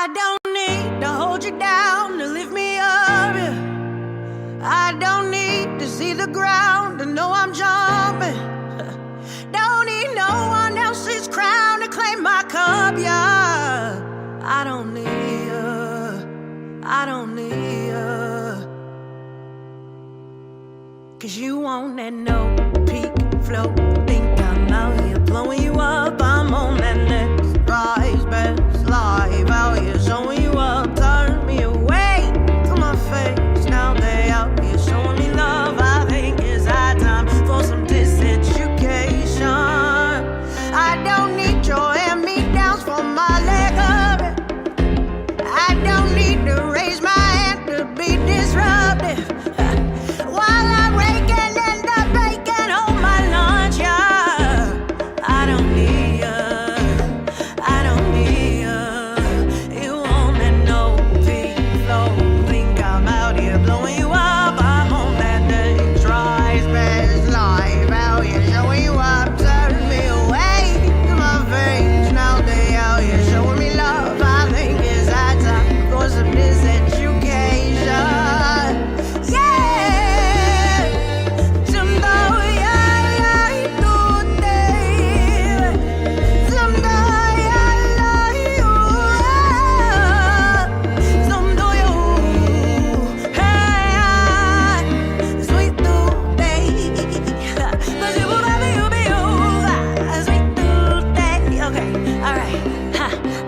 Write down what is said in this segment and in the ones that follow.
I don't need to hold you down to lift me up. Yeah. I don't need to see the ground to know I'm jumping. Don't need no one else's crown to claim my cup, yeah. I don't need you, I don't need you. 'Cause you want that no peak flow. Think I'm out here blowing you up. I'm on that next rise, best life out here showing you up. Turn me away to my face. Now they out here showing me love. I think it's high time for some diseducation. I don't need your hand-me-downs for my leg up. I don't need to raise my hand to be disruptive. While I'm raking in the bacon, hold my lunch, yeah. I don't need you, I don't need you. You want that no peak flow. Think I'm out here blowing you up. I'm on that next rise, best life out here showing you up. Turn me away to my face. Now they out here showing me love. I think it's high time for some miseducation. Yeah, someday I like to live. Someday I like you. Someday you, hey, sweet today. But you will never you be you. Sweet today. Okay, alright.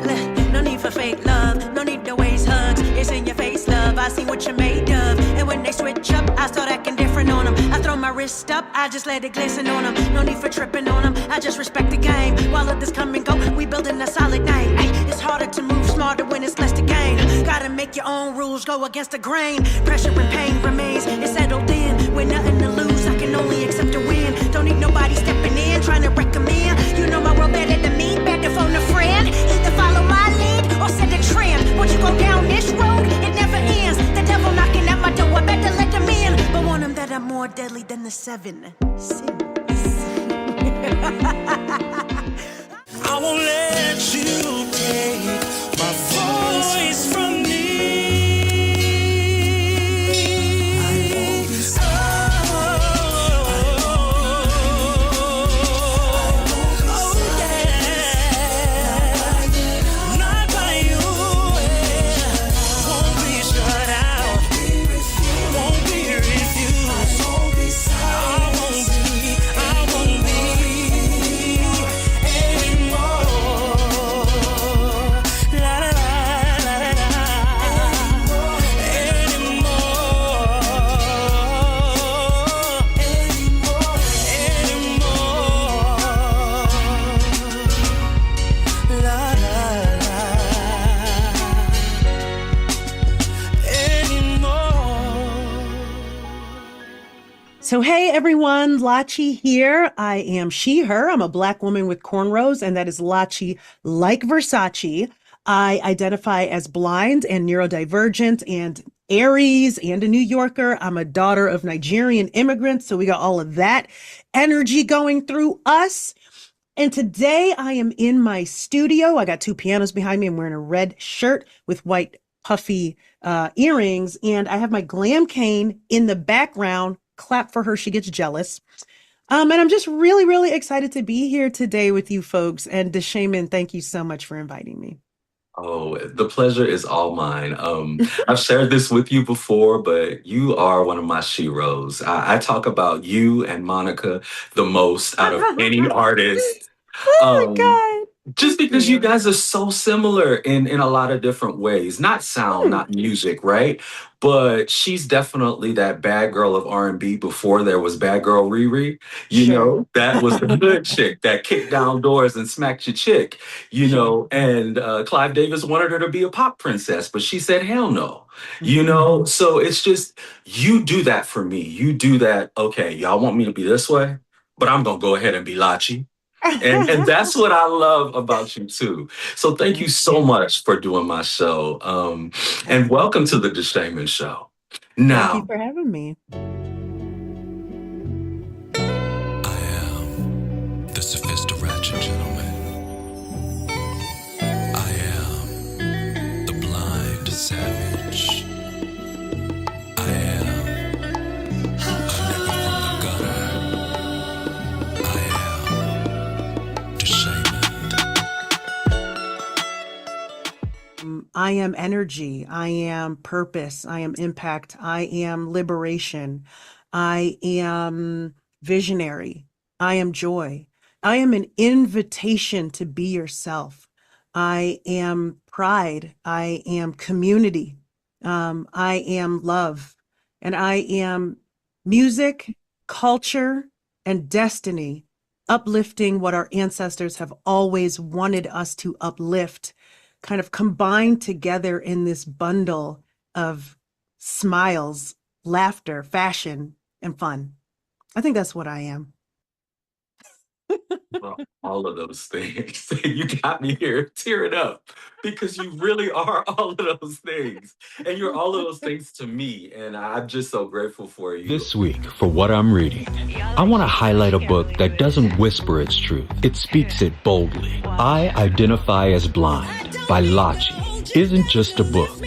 Look, no need for fake love, no need to waste hugs. It's in your face, love. I see what you're made of. And when they switch up, I start acting different on them. I throw my wrist up, I just let it glisten on them. No need for tripping on them, I just respect the game. While others come and go, we building a solid name. Ay, it's harder to move smarter when it's less to gain. Gotta make your own rules, go against the grain. Pressure and pain remains, it's settled in. With nothing to lose, I can only accept a win. Don't need nobody stepping in, trying to recommend. You know my world better than me, better phone a friend. Either follow my lead or set a trend. Once you go down this road, it never ends. The devil knocking at my door, I better let them in. But warn them that I'm more deadly than the 7 sins. I won't let you take my voice from me. I won't be not by you. Won't be shut out. Won't be refused. I won't be anymore. La la la la la la. Anymore. La la la. Anymore. So, hey everyone, Lachi here. I am she, her. I'm a Black woman with cornrows, and that is Lachi like Versace. I identify as blind and neurodivergent and Aries and a New Yorker. I'm a daughter of Nigerian immigrants, so we got all of that energy going through us. And today I am in my studio. I got 2 pianos behind me. I'm wearing a red shirt with white puffy earrings, and I have my glam cane in the background. Clap for her, she gets jealous. And I'm just really, really excited to be here today with you folks. And Deshaymond, thank you so much for inviting me. Oh, the pleasure is all mine. I've shared this with you before, but you are one of my sheroes. I talk about you and Monica the most out of any artist. Oh my God. Just because you guys are so similar in a lot of different ways. Not sound, not music, right? But she's definitely that bad girl of R&B before there was bad girl Riri. You know, that was the good chick that kicked down doors and smacked your chick, you know. And Clive Davis wanted her to be a pop princess, but she said, hell no. You know, so it's just, you do that for me. You do that, okay, y'all want me to be this way, but I'm going to go ahead and be Lachi. And that's what I love about you too. So thank you so much for doing my show. And welcome to the Deshaymond Show. Now, Thank you for having me. I am the sophisticated gentleman. I am the I am energy. I am purpose. I am impact. I am liberation. I am visionary. I am joy. I am an invitation to be yourself. I am pride. I am community. I am love. And I am music, culture, and destiny, uplifting what our ancestors have always wanted us to uplift, kind of combined together in this bundle of smiles, laughter, fashion, and fun. I think that's what I am. Well, all of those things. You got me here tearing up because you really are all of those things. And you're all of those things to me. And I'm just so grateful for you. This week, for what I'm reading, I want to highlight a book that doesn't whisper its truth. It speaks it boldly. I Identify as Blind by Lachi isn't just a book.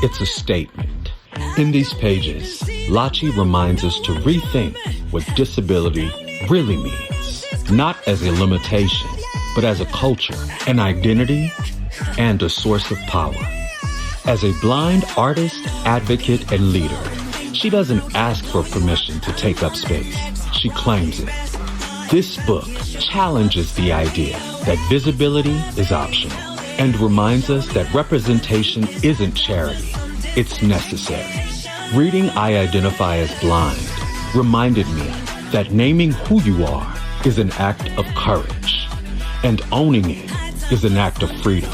It's a statement. In these pages, Lachi reminds us to rethink what disability really means, not as a limitation, but as a culture, an identity, and a source of power. As a blind artist, advocate, and leader, she doesn't ask for permission to take up space. She claims it. This book challenges the idea that visibility is optional and reminds us that representation isn't charity, it's necessary. Reading I Identify as Blind reminded me that naming who you are is an act of courage, and owning it is an act of freedom.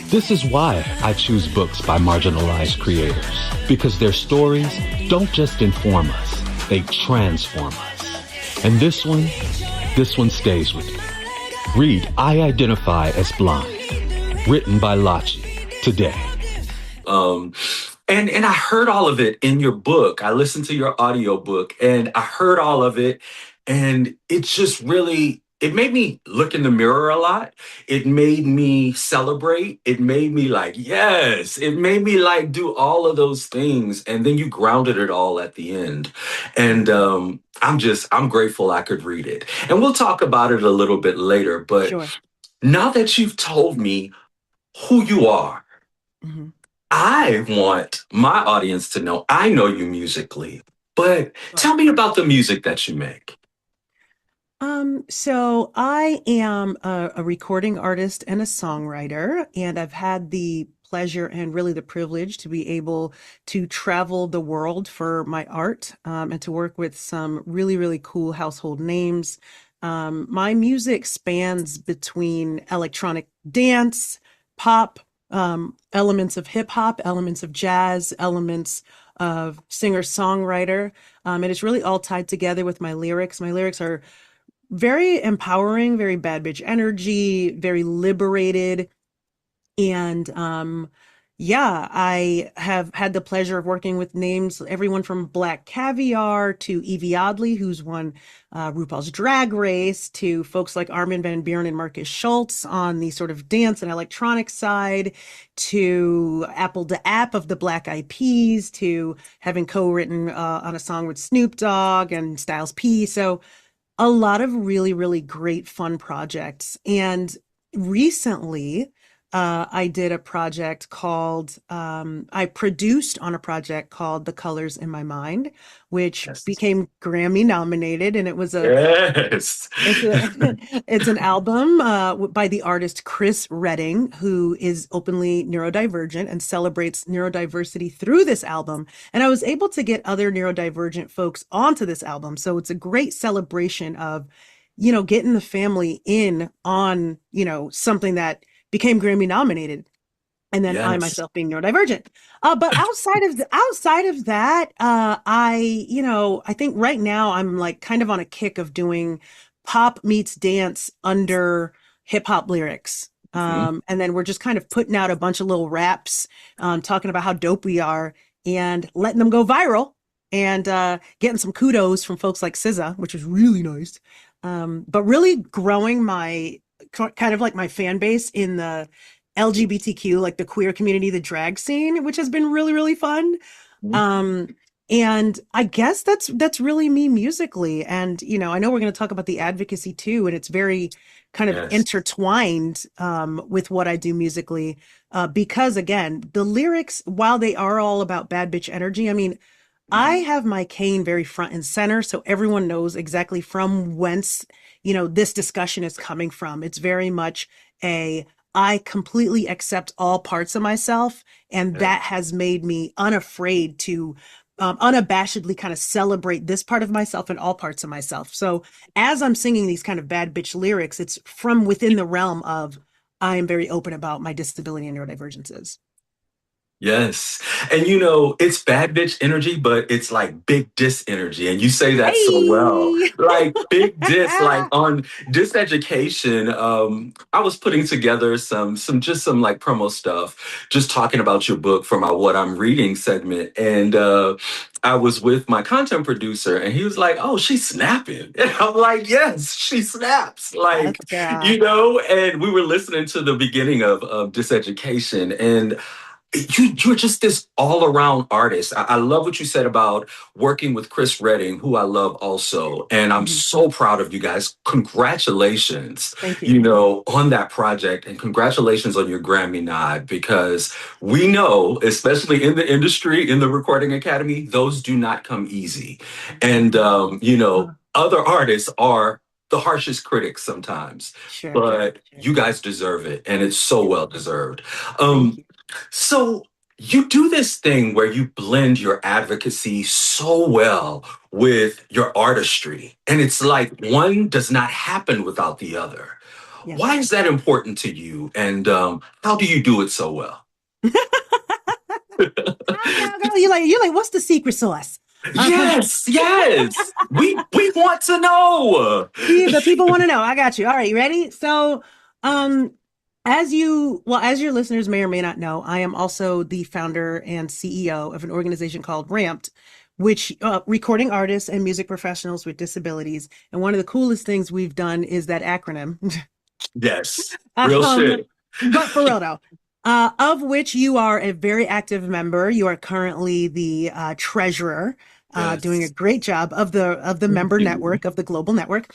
This is why I choose books by marginalized creators, because their stories don't just inform us, they transform us. And this one stays with me. Read I Identify as Blind, written by Lachi, today. And I heard all of it in your book. I listened to your audiobook and I heard all of it. And it just really, it made me look in the mirror a lot. It made me celebrate. It made me like, yes. It made me like do all of those things. And then you grounded it all at the end. And I'm grateful I could read it. And we'll talk about it a little bit later. But Sure. now that you've told me who you are, Mm-hmm. I want my audience to know I know you musically, but tell me about the music that you make. So I am a recording artist and a songwriter, and I've had the pleasure and really the privilege to be able to travel the world for my art, and to work with some really, really cool household names. My music spans between electronic dance, pop, elements of hip hop, elements of jazz, elements of singer-songwriter. And it's really all tied together with my lyrics. My lyrics are very empowering, very bad bitch energy, very liberated. And yeah, I have had the pleasure of working with names, everyone from Black Caviar to Evie Oddly, who's won RuPaul's Drag Race, to folks like Armin van Buuren and Marcus Schultz on the sort of dance and electronic side, to Apple to App of the Black Eyed Peas, to having co-written on a song with Snoop Dogg and Styles P. So a lot of really, really great fun projects. And recently, I did a project called, I produced on a project called The Colors in My Mind, which Yes. became Grammy nominated. And it was Yes. it's an album by the artist Chris Redding, who is openly neurodivergent and celebrates neurodiversity through this album. And I was able to get other neurodivergent folks onto this album. So it's a great celebration of, getting the family in on, something that became Grammy nominated. And then I Yes. myself being neurodivergent. But outside of that, I think right now I'm like kind of on a kick of doing pop meets dance under hip hop lyrics. And then we're just kind of putting out a bunch of little raps, talking about how dope we are and letting them go viral and getting some kudos from folks like SZA, which is really nice. But really growing my kind of like my fan base in the LGBTQ, like the queer community, the drag scene, which has been really, really fun. And I guess that's really me musically. And, I know we're going to talk about the advocacy too, and it's very kind of Yes. intertwined with what I do musically. Because again, the lyrics, while they are all about bad bitch energy, I mean, I have my cane very front and center, so everyone knows exactly from whence, this discussion is coming from. It's very much I completely accept all parts of myself, and Yeah. that has made me unafraid to unabashedly kind of celebrate this part of myself and all parts of myself. So as I'm singing these kind of bad bitch lyrics, it's from within the realm of I am very open about my disability and neurodivergences. Yes. And it's bad bitch energy, but it's like big dis energy. And you say that so well. Hey! Like big dis, like on diseducation. I was putting together some like promo stuff, just talking about your book for my What I'm Reading segment. And I was with my content producer and he was like, "Oh, she's snapping." And I'm like, "Yes, she snaps." Yes, Like, girl. and we were listening to the beginning of diseducation, and you're just this all around artist. I love what you said about working with Chris Redding, who I love also. And I'm Mhm. so proud of you guys. Congratulations, Thank you. on that project. And congratulations on your Grammy nod, because we know, especially in the industry, in the Recording Academy, those do not come easy. And, other artists are the harshest critics sometimes, Sure. but Sure. you guys deserve it. And it's so Yeah. well deserved. Thank you. So you do this thing where you blend your advocacy so well with your artistry, and it's like one does not happen without the other. Yeah. Why is that important to you, and how do you do it so well? Girl, you're like, what's the secret sauce? Yes, yes, we want to know. The people want to know. I got you. All right, you ready? So, um, as your listeners may or may not know, I am also the founder and CEO of an organization called Ramped, which recording artists and music professionals with disabilities. And one of the coolest things we've done is that acronym. Yes, real um, shit. but for real though, of which you are a very active member. You are currently the treasurer, doing a Yes. great job of the Thank member you. network, of the global network.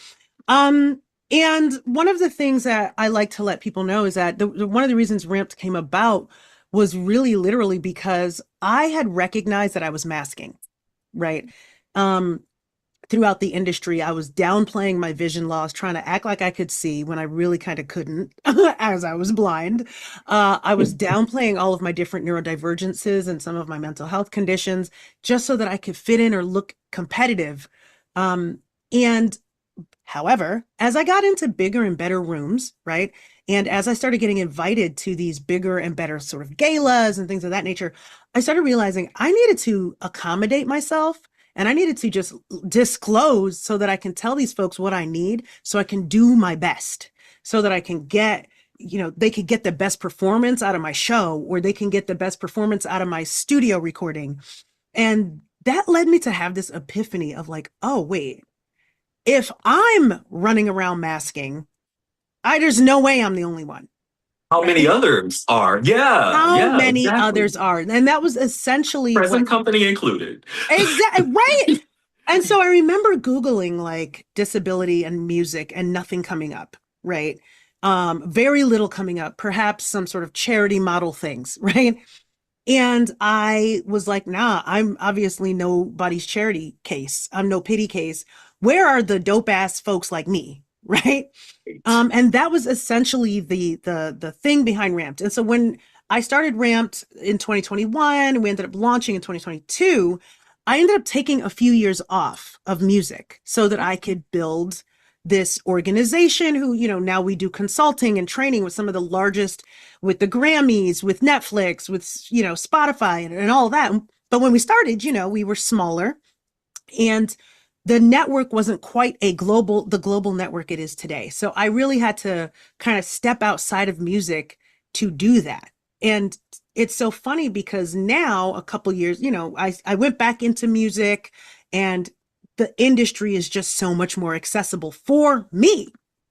Um, and one of the things that I like to let people know is that one of the reasons Ramped came about was really literally because I had recognized that I was masking, right? Um, Throughout the industry, I was downplaying my vision loss, trying to act like I could see when I really kind of couldn't, as I was blind. I was downplaying all of my different neurodivergences and some of my mental health conditions just so that I could fit in or look competitive. And However, as I got into bigger and better rooms, right? And as I started getting invited to these bigger and better sort of galas and things of that nature, I started realizing I needed to accommodate myself and I needed to just disclose so that I can tell these folks what I need so I can do my best, so that I can get, they could get the best performance out of my show or they can get the best performance out of my studio recording. And that led me to have this epiphany of like, oh, wait, if I'm running around masking, there's no way I'm the only one, How many right? others are? Yeah, How yeah, many exactly. others are? And that was essentially what Present company included. exactly right. And so I remember Googling like disability and music and nothing coming up, right? Very little coming up, perhaps some sort of charity model things, right? And I was like, nah, I'm obviously nobody's charity case. I'm no pity case. Where are the dope ass folks like me? Right. And that was essentially the thing behind Ramped. And so when I started Ramped in 2021, we ended up launching in 2022. I ended up taking a few years off of music so that I could build this organization who, now we do consulting and training with some of the largest, with the Grammys, with Netflix, with, Spotify and all that. But when we started, we were smaller and the network wasn't quite the global network it is today. So I really had to kind of step outside of music to do that. And it's so funny because now a couple years, I went back into music and the industry is just so much more accessible for me,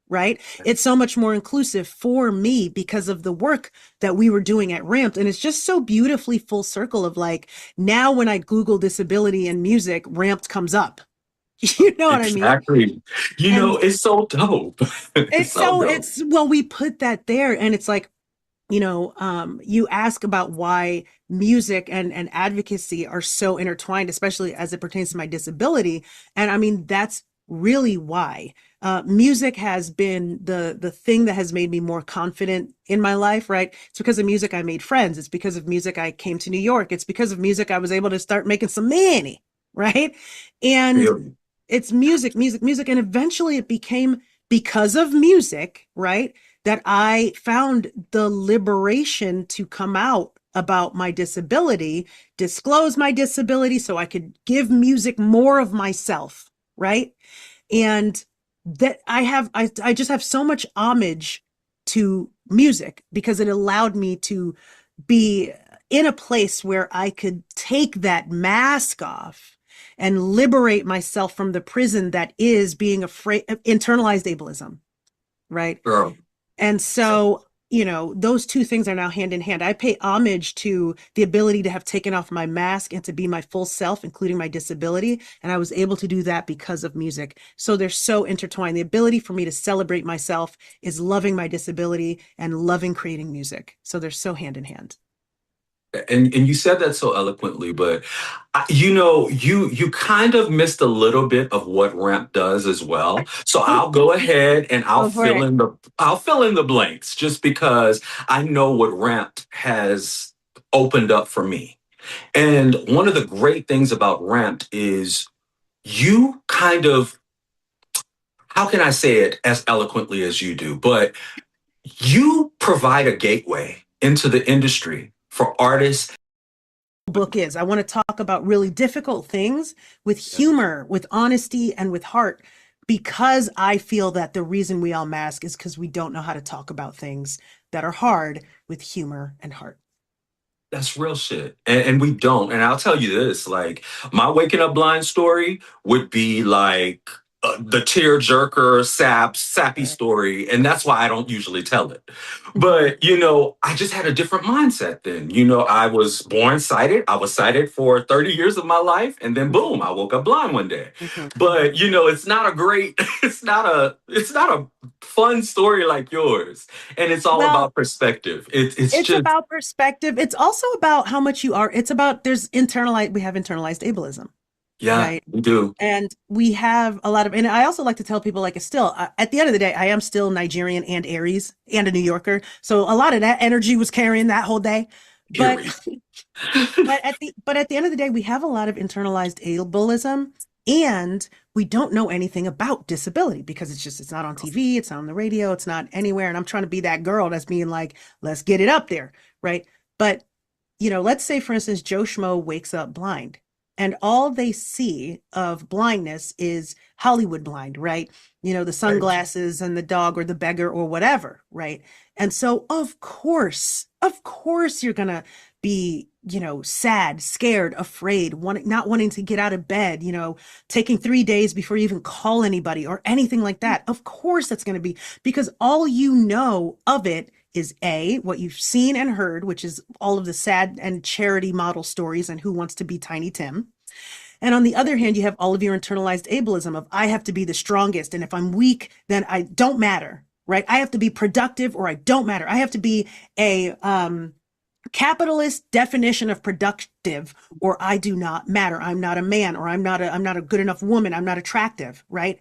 right? It's so much more inclusive for me because of the work that we were doing at Ramped. And it's just so beautifully full circle of like, now when I Google disability and music, Ramped comes up. You know what I mean? Exactly. And It's so dope. It's it's so so dope. it's well, we put that there, and it's like, you ask about why music and advocacy are so intertwined, especially as it pertains to my disability. And I mean, that's really why. Music has been the thing that has made me more confident in my life, right? It's because of music I made friends. It's because of music I came to New York. It's because of music I was able to start making some money, right? And Really. it's music, music, music. And eventually it became because of music, right? That I found the liberation to come out about my disability, disclose my disability so I could give music more of myself, right? And that I just have so much homage to music because it allowed me to be in a place where I could take that mask off and liberate myself from the prison that is being afraid of internalized ableism, right? Girl. And so, those two things are now hand in hand. I pay homage to the ability to have taken off my mask and to be my full self, including my disability. And I was able to do that because of music. So they're so intertwined. The ability for me to celebrate myself is loving my disability and loving creating music. So they're so hand in hand. And you said that so eloquently, but you kind of missed a little bit of what ramp does as well. So I'll go ahead and Go for it. I'll fill in the blanks just because I know what ramp has opened up for me. And one of the great things about ramp is you kind of, how can I say it as eloquently as you do, but you provide a gateway into the industry for artists. Book is. I want to talk about really difficult things with Yeah. humor, with honesty, and with heart, because I feel that the reason we all mask is because we don't know how to talk about things that are hard with humor and heart. That's real shit. And we don't. And I'll tell you this, like my waking up blind story would be like the tear jerker, sappy Right. story. And that's why I don't usually tell it. Mhm. But, I just had a different mindset then. I was born sighted. I was sighted for 30 years of my life. And then boom, I woke up blind one day. Mhm. But, it's not a great, it's not a fun story like yours. And it's all Well, about perspective. It's it's just, about perspective. It's also about how much you are. It's about we have internalized ableism, yeah, right? we do. And we have a lot of, and I also like to tell people, like, at the end of the day, I am still Nigerian and Aries and a New Yorker. So a lot of that energy was carrying that whole day. But Period. but at the end of the day, we have a lot of internalized ableism, and we don't know anything about disability because it's not on TV, it's not on the radio, it's not anywhere. And I'm trying to be that girl that's being like, let's get it up there, right? But let's say, for instance, Joe Schmo wakes up blind, and all they see of blindness is Hollywood blind, right? The Right. sunglasses and the dog or the beggar or whatever, right? And so, of course, you're gonna be, sad, scared, afraid, not wanting to get out of bed, taking 3 days before you even call anybody or anything like that. Of course, that's going to be because all you know of it is what you've seen and heard, which is all of the sad and charity model stories and Who Wants to Be Tiny Tim. And on the other hand, you have all of your internalized ableism of I have to be the strongest. And if I'm weak, then I don't matter, right? I have to be productive or I don't matter. I have to be a capitalist definition of productive or I do not matter. I'm not a man or I'm not a good enough woman. I'm not attractive, right?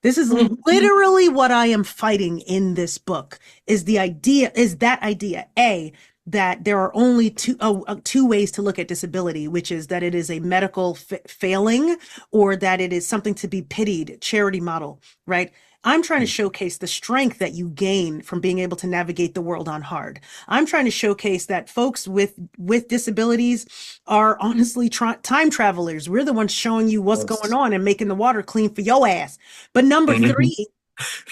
This is literally what I am fighting in this book is that idea, that there are only two ways to look at disability, which is that it is a medical failing or that it is something to be pitied, charity model, right? I'm trying to showcase the strength that you gain from being able to navigate the world on hard. I'm trying to showcase that folks with disabilities are honestly time travelers. We're the ones showing you what's going Yes. on and making the water clean for your ass. But number Mhm. three,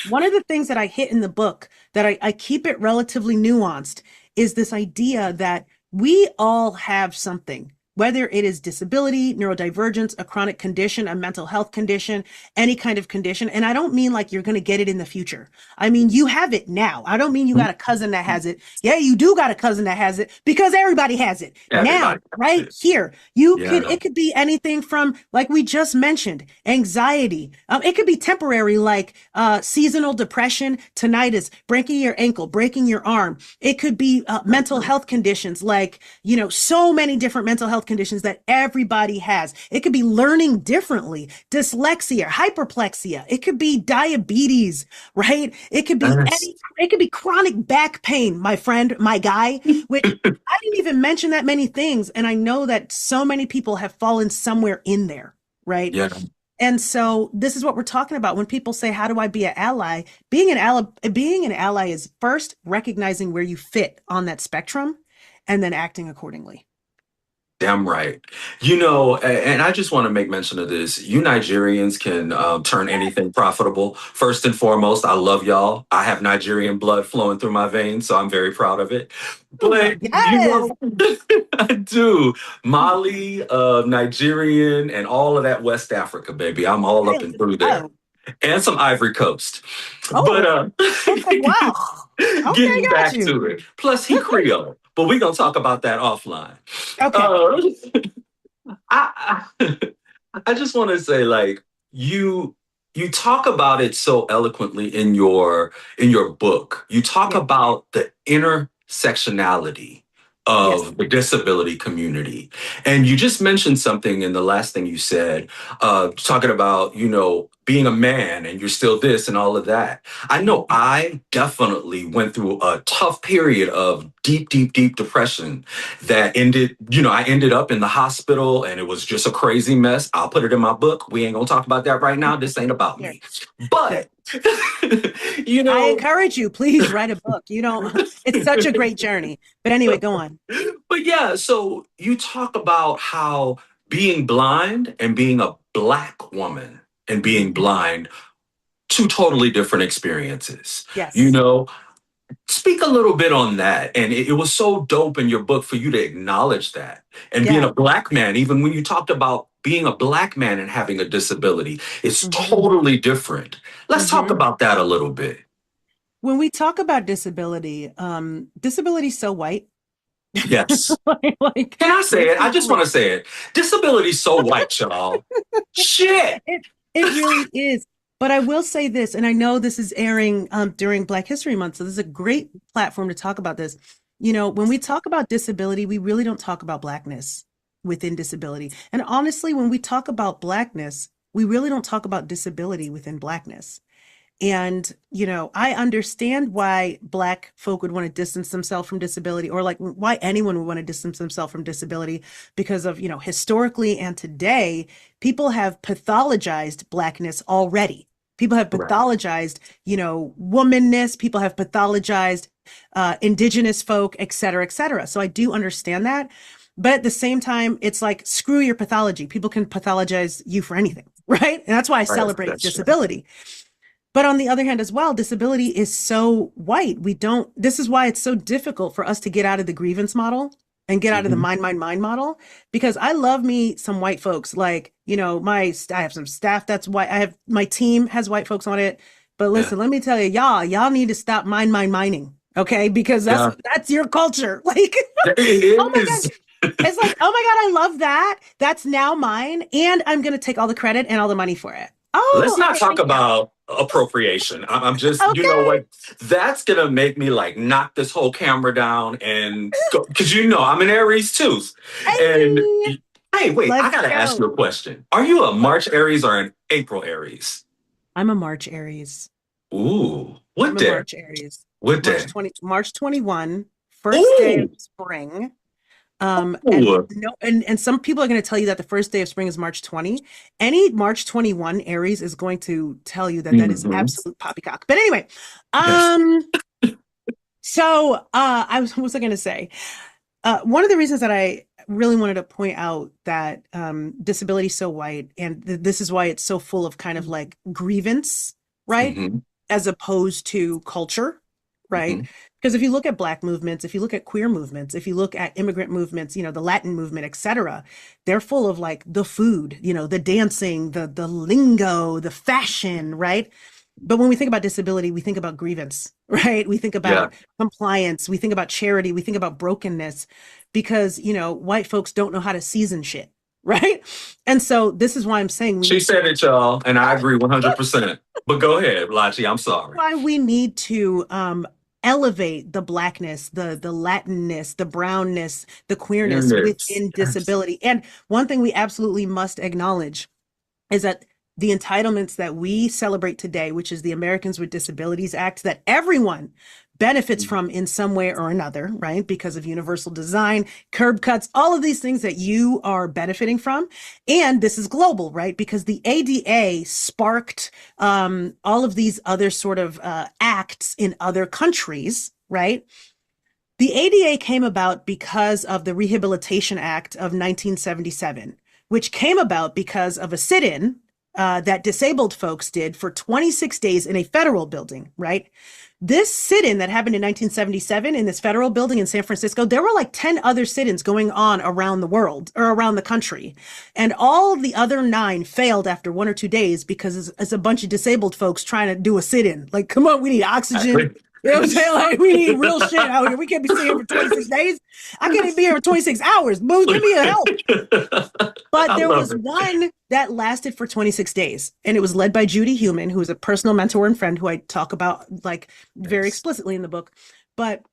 one of the things that I hit in the book that I keep it relatively nuanced is this idea that we all have something whether it is disability, neurodivergence, a chronic condition, a mental health condition, any kind of condition. And I don't mean like you're going to get it in the future. I mean, you have it now. I don't mean you got a cousin that has it. Yeah, you do got a cousin that has it because everybody has it now, Everybody. right here. It could be anything from, like we just mentioned, anxiety. It could be temporary, like seasonal depression, tinnitus, breaking your ankle, breaking your arm. It could be mental health conditions, like, so many different mental health conditions that everybody has. It could be learning differently, dyslexia, hyperplexia. It could be diabetes, right? It could be it could be chronic back pain, my friend, my guy, which I didn't even mention that many things. And I know that so many people have fallen somewhere in there, right? Yeah. And so this is what we're talking about when people say, how do I be an ally? Being an ally is first recognizing where you fit on that spectrum and then acting accordingly. Damn right. And I just want to make mention of this. You Nigerians can turn anything profitable. First and foremost, I love y'all. I have Nigerian blood flowing through my veins, so I'm very proud of it. But, Yes. I do. Mali, Nigerian, and all of that West Africa, baby. I'm all up and through there. And some Ivory Coast. But Wow. Okay, getting back to it. Plus, he Creole. But we're going to talk about that offline. Okay. I just want to say, like, you talk about it so eloquently in your book. You talk about the intersectionality of the disability community. And you just mentioned something in the last thing you said, talking about, being a man and you're still this and all of that. I know I definitely went through a tough period of deep depression that ended, I ended up in the hospital and it was just a crazy mess. I'll put it in my book. We ain't gonna talk about that right now. This ain't about me. But, I encourage you, please write a book. It's such a great journey. But anyway, go on. But yeah, so you talk about how being blind and being a Black woman and being blind, two totally different experiences. Yes. Speak a little bit on that. And it was so dope in your book for you to acknowledge that. And being a Black man, even when you talked about being a Black man and having a disability, it's totally different. Let's talk about that a little bit. When we talk about disability, disability is so white. Yes. Can I say it? I just want to say it. Disability is so white, y'all. Shit. It really is. But I will say this, and I know this is airing during Black History Month, so this is a great platform to talk about this. When we talk about disability, we really don't talk about Blackness within disability. And honestly, when we talk about Blackness, we really don't talk about disability within Blackness. And, I understand why Black folk would want to distance themselves from disability, or like why anyone would want to distance themselves from disability, because of, historically and today, people have pathologized Blackness already. People have pathologized, womanness. People have pathologized indigenous folk, et cetera, et cetera. So I do understand that. But at the same time, it's like, screw your pathology. People can pathologize you for anything, right? And that's why I celebrate disability. But on the other hand as well, disability is so white. This is why it's so difficult for us to get out of the grievance model and get out of the mind model, because I love me some white folks. Like, I have some staff that's white. My team has white folks on it. But listen, let me tell you, y'all need to stop mining. Okay. Because that's your culture. Like, oh my God. It's like, oh my God, I love that. That's now mine. And I'm going to take all the credit and all the money for it. Oh, let's not talk about appropriation. I'm just, you know what? That's going to make me like knock this whole camera down and go. Because I'm an Aries too. And hey, wait, I got to ask you a question. Are you a March Aries or an April Aries? I'm a March Aries. Ooh, what day? March Aries. What day? March 21, first day of spring. And some people are going to tell you that the first day of spring is March 20. Any March 21 Aries is going to tell you that that is absolute poppycock. But anyway, so what was I going to say? One of the reasons that I really wanted to point out that disability is so white, and this is why it's so full of kind of like grievance, right? As opposed to culture, right? Mhm. Because if you look at Black movements, if you look at queer movements, if you look at immigrant movements, you know, the Latin movement, etc., they're full of like the food, you know, the dancing, the lingo, the fashion, right? But when we think about disability, we think about grievance, right? We think Yeah. about compliance, we think about charity, we think about brokenness because, you know, white folks don't know how to season shit, right? And so this is why I'm saying we She need to said it, y'all, and I agree 100%. But go ahead, Lachi. I'm sorry. why we need to elevate the blackness, the Latinness, the brownness, the queerness Yes. within Yes. disability. And one thing we absolutely must acknowledge is that the entitlements that we celebrate today, which is the Americans with Disabilities Act, that everyone benefits from in some way or another, right? Because of universal design, curb cuts, all of these things that you are benefiting from. And this is global, right? Because the ADA sparked all of these other sort of acts in other countries, right? The ADA came about because of the Rehabilitation Act of 1977, which came about because of a sit-in that disabled folks did for 26 days in a federal building, right? This sit-in that happened in 1977 in this federal building in San Francisco, there were like 10 other sit-ins going on around the world or around the country. And all the other 9 failed after 1 or 2 days because it's a bunch of disabled folks trying to do a sit-in. Like, come on, we need oxygen. You know what I'm saying? Like, we need real shit out here. We can't be sitting here for 26 days. I can't even be here for 26 hours. Boo, give me a help. But I there love was it. one that lasted for 26 days, and it was led by Judy Human, who is a personal mentor and friend who I talk about like very Yes. explicitly in the book. But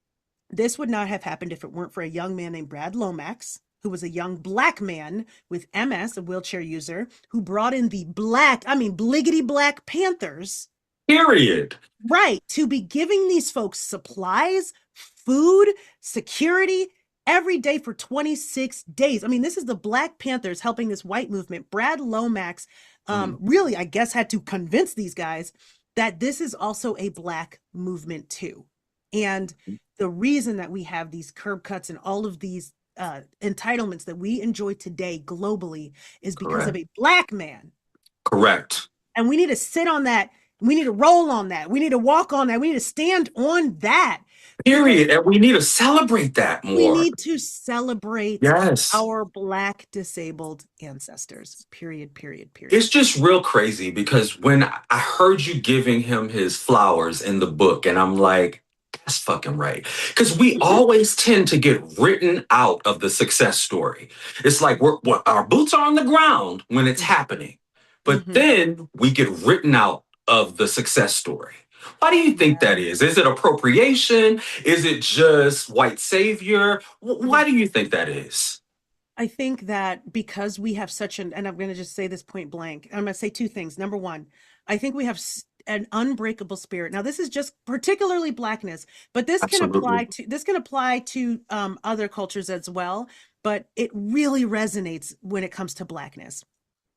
this would not have happened if it weren't for a young man named Brad Lomax, who was a young Black man with MS, a wheelchair user, who brought in the Black, I mean, bliggity Black Panthers, Period. right, to be giving these folks supplies, food, security every day for 26 days. I mean, this is the Black Panthers helping this white movement. Brad Lomax really, I guess, had to convince these guys that this is also a Black movement too. And the reason that we have these curb cuts and all of these entitlements that we enjoy today globally is because of Correct. a Black man. Correct. And we need to sit on that. We need to roll on that. We need to walk on that. We need to stand on that. Period. And we need to celebrate that We more. need to celebrate Yes. our Black disabled ancestors. Period, period, It's period. just real crazy because when I heard you giving him his flowers in the book, and I'm like, that's fucking right. Because we always tend to get written out of the success story. It's like our boots are on the ground when it's happening, but Mhm. then we get written out of the success story. Why do you think that is? Is it appropriation? Is it just white savior? Why do you think that is? I think that because we have such an, and I'm going to just say this point blank, I'm going to say 2 things. Number one, I think we have an unbreakable spirit. Now, this is just particularly Blackness, but Absolutely. this can apply to other cultures as well. But it really resonates when it comes to Blackness.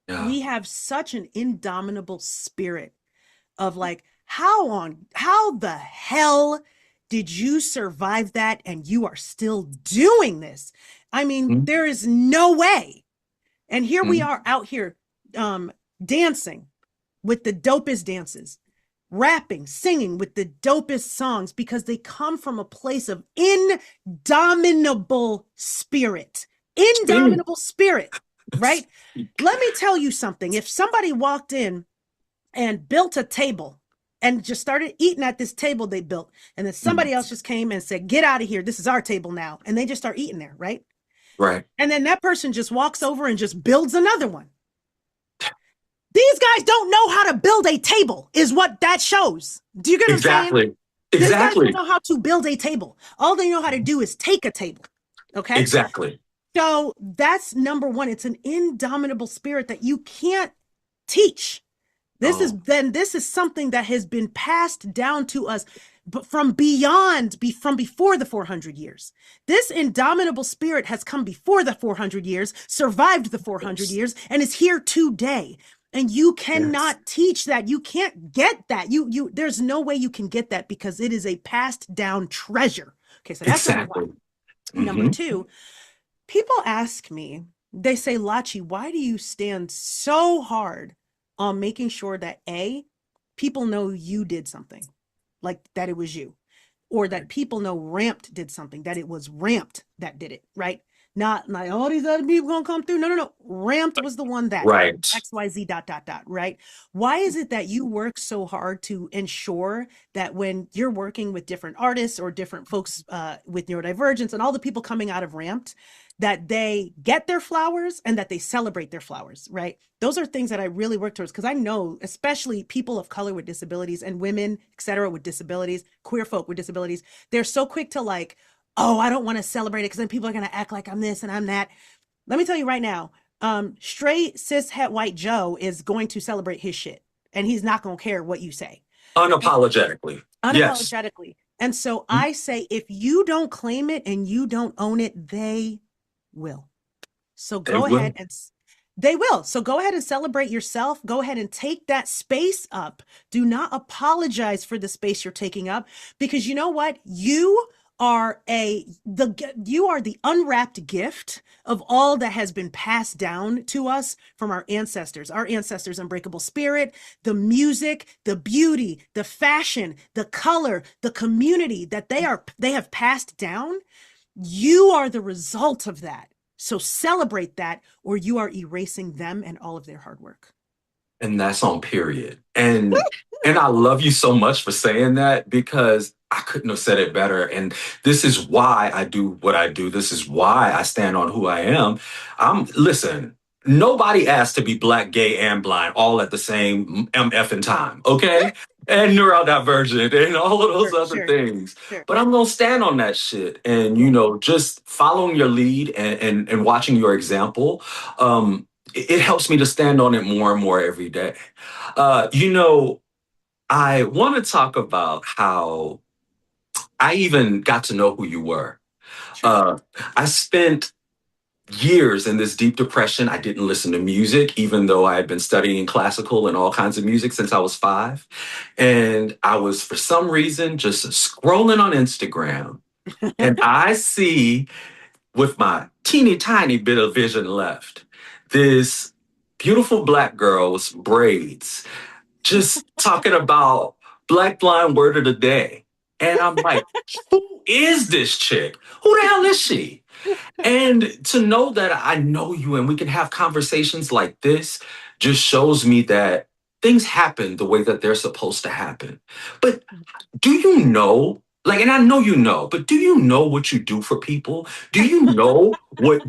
Yeah. We have such an indomitable spirit of like, how the hell did you survive that and you are still doing this? I mean, Mhm. there is no way. And here we Mhm. are out here dancing with the dopest dances, rapping, singing with the dopest songs because they come from a place of indomitable spirit. Indomitable spirit, right? Let me tell you something. If somebody walked in and built a table and just started eating at this table they built, and then somebody else just came and said, get out of here, this is our table now, and they just start eating there, right? Right. And then that person just walks over and just builds another one. These guys don't know how to build a table is what that shows. Do you get what I'm saying? Exactly. These guys don't Exactly. know how to build a table. All they know how to do is take a table. Okay. Exactly. So that's number one. It's an indomitable spirit that you can't teach. This is something that has been passed down to us from before the 400 years. This indomitable spirit has come before the 400 years, survived the 400 years, and is here today. And you cannot teach that. You can't get that. There's no way you can get that because it is a passed down treasure. Okay, so that's number Exactly. one. Number Mm-hmm. two, people ask me, they say, Lachi, why do you stand so hard on making sure that people know you did something, like that it was you? or that people know Ramped did something, that it was Ramped that did it, right? Not like all these other people gonna come through. No. Ramped was the one that Right. XYZ dot dot dot, right? Why is it that you work so hard to ensure that when you're working with different artists or different folks with neurodivergence and all the people coming out of Ramped, that they get their flowers and that they celebrate their flowers, right? Those are things that I really work towards, because I know, especially people of color with disabilities and women, et cetera, with disabilities, queer folk with disabilities, they're so quick to like, oh, I don't want to celebrate it because then people are going to act like I'm this and I'm that. Let me tell you right now, straight cis het white Joe is going to celebrate his shit, and he's not going to care what you say. Unapologetically. Yes. Unapologetically. And so I say, if you don't claim it and you don't own it, they will. So go ahead and they will. So go ahead and celebrate yourself. Go ahead and take that space up. Do not apologize for the space you're taking up, because you know what? You are the unwrapped gift of all that has been passed down to us from our ancestors' unbreakable spirit, the music, the beauty, the fashion, the color, the community that they have passed down. You are the result of that. So celebrate that, or you are erasing them and all of their hard work. And that's on period. And I love you so much for saying that, because I couldn't have said it better. And this is why I do what I do. This is why I stand on who I am. Listen, nobody asked to be Black, gay, and blind all at the same MF time, okay? And neurodivergent and all of those other things. Sure. But I'm going to stand on that shit. And, just following your lead and watching your example, it helps me to stand on it more and more every day. I want to talk about how I even got to know who you were. I spent years in this deep depression. I didn't listen to music, even though I had been studying classical and all kinds of music since I was 5. And I was, for some reason, just scrolling on Instagram. And I see, with my teeny tiny bit of vision left, this beautiful Black girl with braids, just talking about Black blind word of the day. And I'm like, who is this chick? Who the hell is she? And to know that I know you and we can have conversations like this just shows me that things happen the way that they're supposed to happen. But do you know, and I know you know, but do you know what you do for people? Do you know what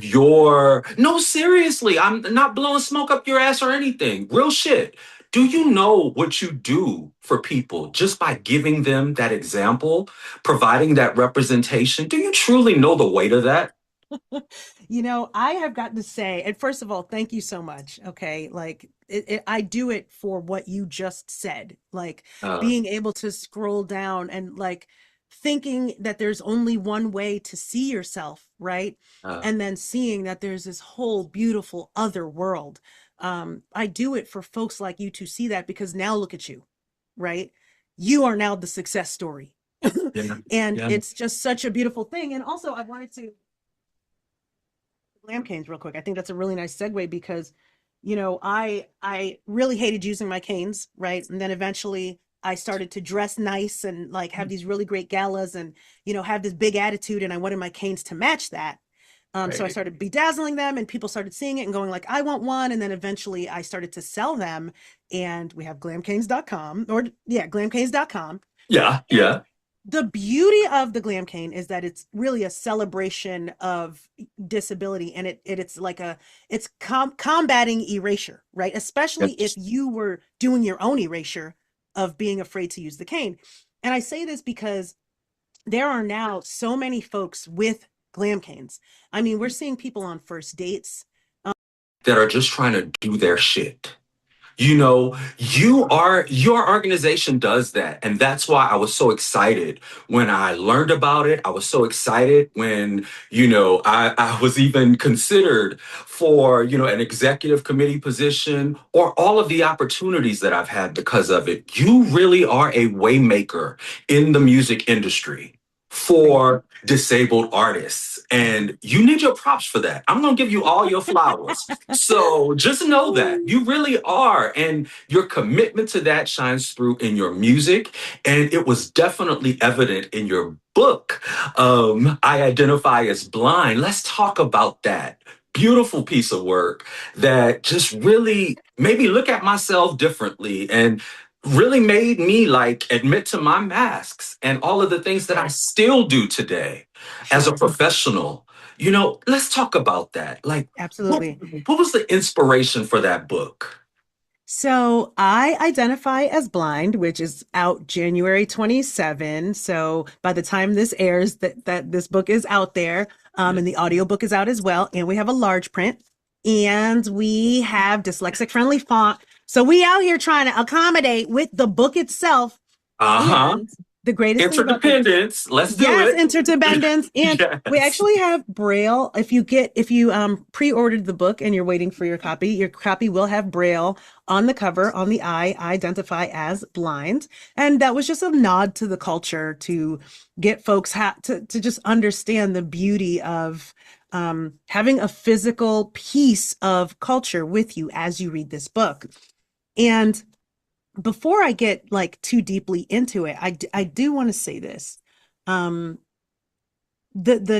no, seriously, I'm not blowing smoke up your ass or anything. Real shit. Do you know what you do for people just by giving them that example, providing that representation? Do you truly know the weight of that? I have got to say, and first of all, thank you so much. Okay. I do it for what you just said, being able to scroll down and thinking that there's only one way to see yourself, right? And then seeing that there's this whole beautiful other world. I do it for folks like you to see that, because now look at you, right? You are now the success story. It's just such a beautiful thing. And also I wanted to glam canes real quick. I think that's a really nice segue, because, I really hated using my canes, right? And then eventually I started to dress nice and have these really great galas and, have this big attitude, and I wanted my canes to match that. So I started bedazzling them, and people started seeing it and going I want one. And then eventually I started to sell them, and we have glamcanes.com glamcanes.com. Yeah. The beauty of the glam cane is that it's really a celebration of disability, and it's combating erasure, right? Especially if you were doing your own erasure of being afraid to use the cane. And I say this because there are now so many folks with glam canes. I mean, we're seeing people on first dates that are just trying to do their shit. Your organization does that. And that's why I was so excited when I learned about it. I was so excited when, I was even considered for, an executive committee position, or all of the opportunities that I've had because of it. You really are a waymaker in the music industry for disabled artists. And you need your props for that. I'm going to give you all your flowers. So just know that you really are. And your commitment to that shines through in your music. And it was definitely evident in your book, I Identify as Blind. Let's talk about that. Beautiful piece of work that just really made me look at myself differently and really made me like admit to my masks and all of the things that I still do today as a professional. Let's talk about that. Like, what, Absolutely. what was the inspiration for that book? So I identify as blind, which is out January 27. So by the time this airs, that this book is out there, and the audiobook is out as well. And we have a large print, and we have dyslexic friendly font. So we out here trying to accommodate with the book itself. Uh-huh. And the greatest thing about Interdependence. Let's do yes, it. interdependence. And we Yes. actually have Braille. If you pre-ordered the book and you're waiting for your copy will have Braille on the cover, on the I identify as blind. And that was just a nod to the culture to get folks to just understand the beauty of having a physical piece of culture with you as you read this book. And before I get like too deeply into it, I do want to say this. The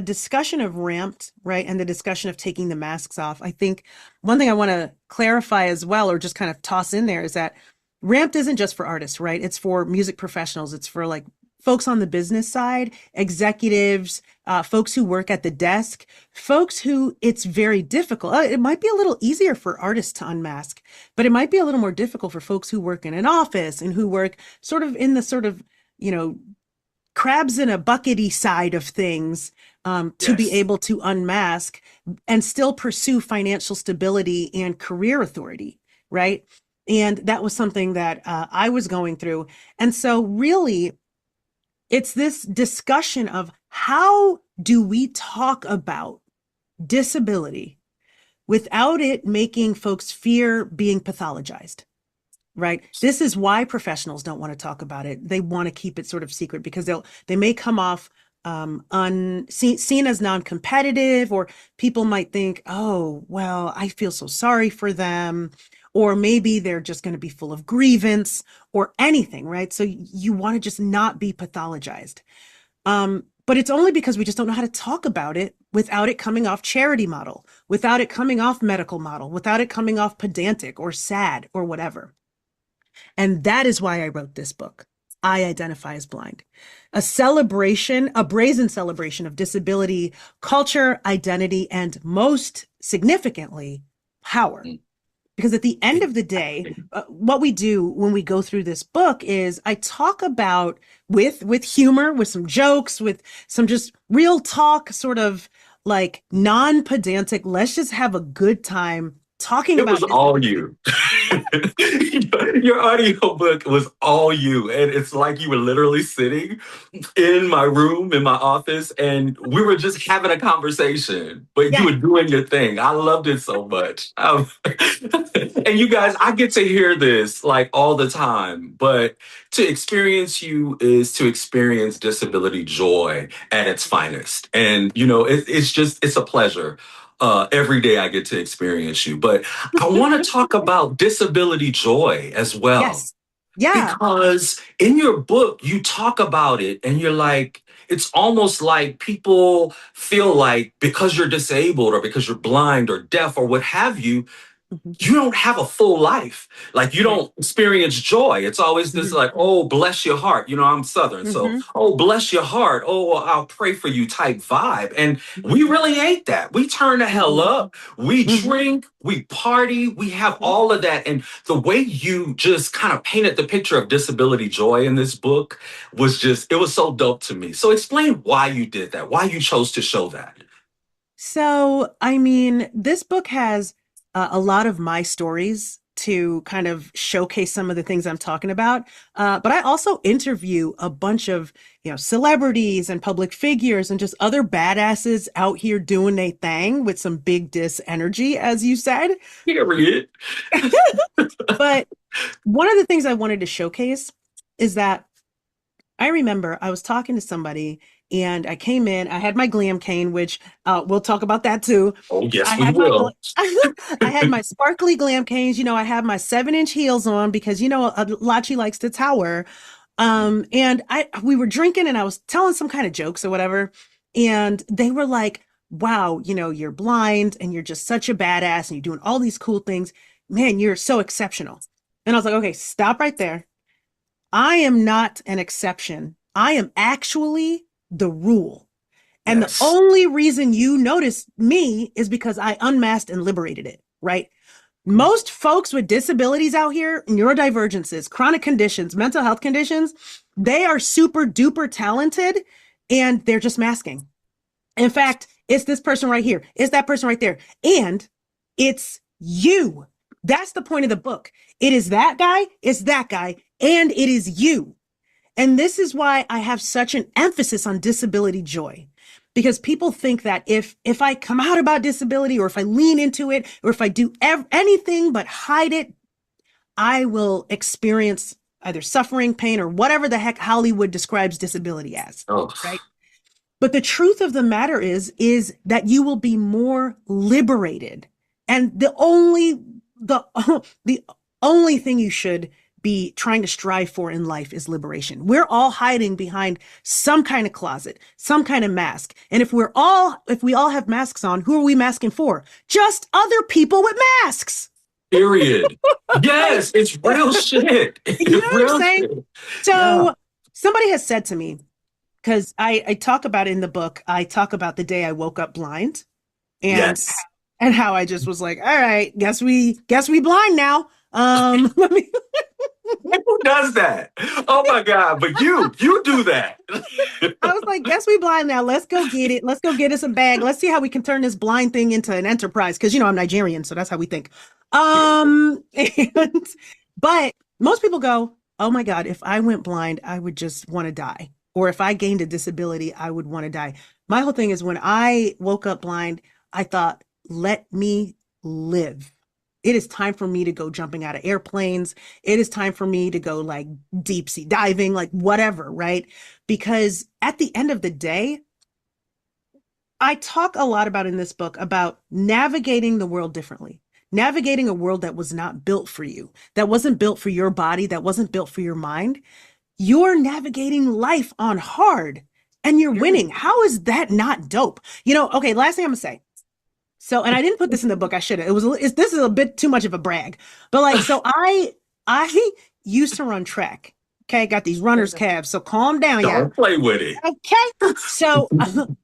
discussion of ramped, right, and the discussion of taking the masks off. I think one thing I want to clarify as well, or just kind of toss in there, is that ramped isn't just for artists, right? It's for music professionals. It's for like folks on the business side, executives, folks who work at the desk, folks who it's very difficult. It might be a little easier for artists to unmask, but it might be a little more difficult for folks who work in an office and who work sort of in the sort of, crabs in a buckety side of things, to be Yes. able to unmask and still pursue financial stability and career authority, right? And that was something that I was going through. And so really, it's this discussion of how do we talk about disability without it making folks fear being pathologized, right? This is why professionals don't want to talk about it. They want to keep it sort of secret because they may come off seen as non-competitive, or people might think, oh, well, I feel so sorry for them. Or maybe they're just going to be full of grievance or anything, right? So you want to just not be pathologized. But it's only because we just don't know how to talk about it without it coming off charity model, without it coming off medical model, without it coming off pedantic or sad or whatever. And that is why I wrote this book. I Identify as Blind, a brazen celebration of disability, culture, identity, and most significantly, power. Because at the end of the day, what we do when we go through this book is I talk about with humor, with some jokes, with some just real talk, sort of like non-pedantic, let's just have a good time talking It about was all you. Your audiobook was all you. And it's like you were literally sitting in my room, in my office, and we were just having a conversation, but you Yeah. were doing your thing. I loved it so much. And you guys, I get to hear this like all the time, but to experience you is to experience disability joy at its finest. And, it's a pleasure. Every day I get to experience you. But I want to talk about disability joy as well. Yes. Yeah. Because in your book, you talk about it and you're like, it's almost like people feel like because you're disabled or because you're blind or deaf or what have you, Mhm. you don't have a full life. Like you don't experience joy. It's always this like, oh, bless your heart. I'm Southern. So, oh, bless your heart. Oh, I'll pray for you type vibe. And we really ain't that. We turn the hell up. We drink, we party, we have all of that. And the way you just kind of painted the picture of disability joy in this book it was so dope to me. So explain why you did that, why you chose to show that. So, I mean, this book has a lot of my stories to kind of showcase some of the things I'm talking about. But I also interview a bunch of, celebrities and public figures and just other badasses out here doing their thing with some big dis energy, as you said. Period. But one of the things I wanted to showcase is that I remember I was talking to somebody And I came in, I had my glam cane, which we'll talk about that too. Oh, yes, I we had my will. I had my sparkly glam canes. I had my 7-inch heels on because Lachi likes to tower. And we were drinking and I was telling some kind of jokes or whatever. And they were like, wow, you're blind and you're just such a badass and you're doing all these cool things. Man, you're so exceptional. And I was like, okay, stop right there. I am not an exception. I am actually the rule. And the Yes. only reason you notice me is because I unmasked and liberated it, right? Most folks with disabilities out here, neurodivergences, chronic conditions, mental health conditions, they are super duper talented and they're just masking. In fact, it's this person right here. It's that person right there. And it's you. That's the point of the book. It is that guy, it's that guy, and it is you. And this is why I have such an emphasis on disability joy. Because people think that if I come out about disability or if I lean into it or if I do anything but hide it, I will experience either suffering, pain, or whatever the heck Hollywood describes disability as, Oh, right? But the truth of the matter is that you will be more liberated. And the only thing you should be trying to strive for in life is liberation. We're all hiding behind some kind of closet, some kind of mask. And if we all have masks on, who are we masking for? Just other people with masks. period. Yes, it's real shit. You know what I'm saying? Shit. So somebody has said to me, because I talk about it in the book, I talk about the day I woke up blind and how I just was like, all right, guess we blind now. Let me Who does that? Oh my God, but you do that. I was like, guess we blind now. Let's go get it. Let's go get us a bag. Let's see how we can turn this blind thing into an enterprise. Because I'm Nigerian, so that's how we think. But most people go, oh my God, if I went blind, I would just want to die. Or if I gained a disability, I would want to die. My whole thing is when I woke up blind, I thought, let me live. It is time for me to go jumping out of airplanes. It is time for me to go like deep sea diving, like whatever, right? Because at the end of the day, I talk a lot about in this book about navigating the world differently, navigating a world that was not built for you, that wasn't built for your body, that wasn't built for your mind. You're navigating life on hard and you're winning. How is that not dope? Okay, last thing I'm gonna say. So, and I didn't put this in the book. I should have. This is a bit too much of a brag, but like, so I used to run track. Okay, got these runner's calves. So calm down, y'all. Don't play with it. Okay, so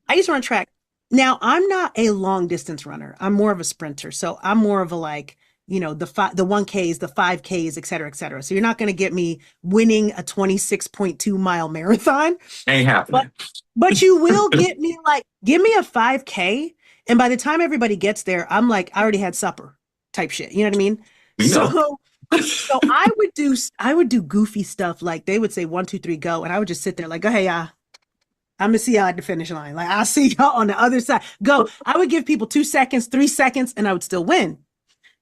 I used to run track. Now I'm not a long distance runner. I'm more of a sprinter. So I'm more of a like, the 1Ks, the 5Ks, et cetera, et cetera. So you're not going to get me winning a 26.2 mile marathon. Ain't happening. But you will get me like, give me a 5K. And by the time everybody gets there, I'm like, I already had supper type shit. You know what I mean? So I would do goofy stuff. Like they would say 1, 2, 3, go. And I would just sit there like, go, hey, y'all. I'm gonna see y'all at the finish line. Like I'll see y'all on the other side. Go. I would give people 2 seconds, 3 seconds, and I would still win.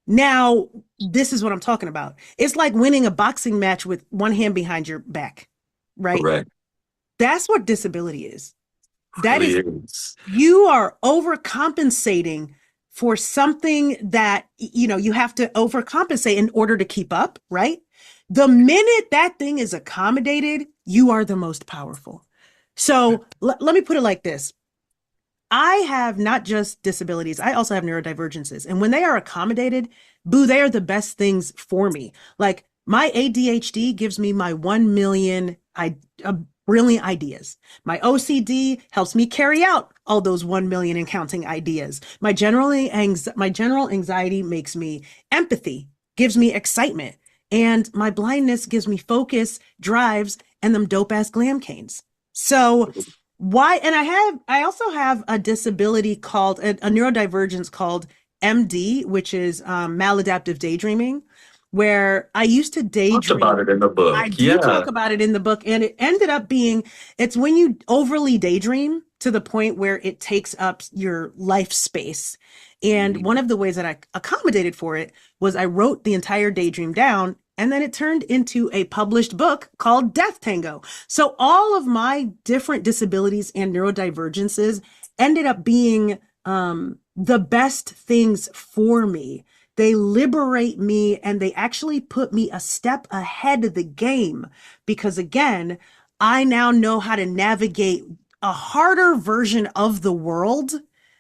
Now, this is what I'm talking about. It's like winning a boxing match with one hand behind your back, right? Correct. That's what disability is. That Really is, you are overcompensating for something that, you have to overcompensate in order to keep up, right? The minute that thing is accommodated, you are the most powerful. So let me put it like this. I have not just disabilities, I also have neurodivergences. And when they are accommodated, they are the best things for me. Like my ADHD gives me my 1 million brilliant ideas. My OCD helps me carry out all those 1 million and counting ideas. My general anxiety makes me empathy, gives me excitement. And my blindness gives me focus, drives, and them dope ass glam canes. So why? And I also have a disability called a neurodivergence called MD, which is maladaptive daydreaming, where I used to daydream. Talked about it in the book. I do talk about it in the book, and it ended up being, it's when you overly daydream to the point where it takes up your life space. And one of the ways that I accommodated for it was I wrote the entire daydream down And then it turned into a published book called Death Tango. So all of my different disabilities and neurodivergences ended up being the best things for me. They liberate me and they actually put me a step ahead of the game because, again, I now know how to navigate a harder version of the world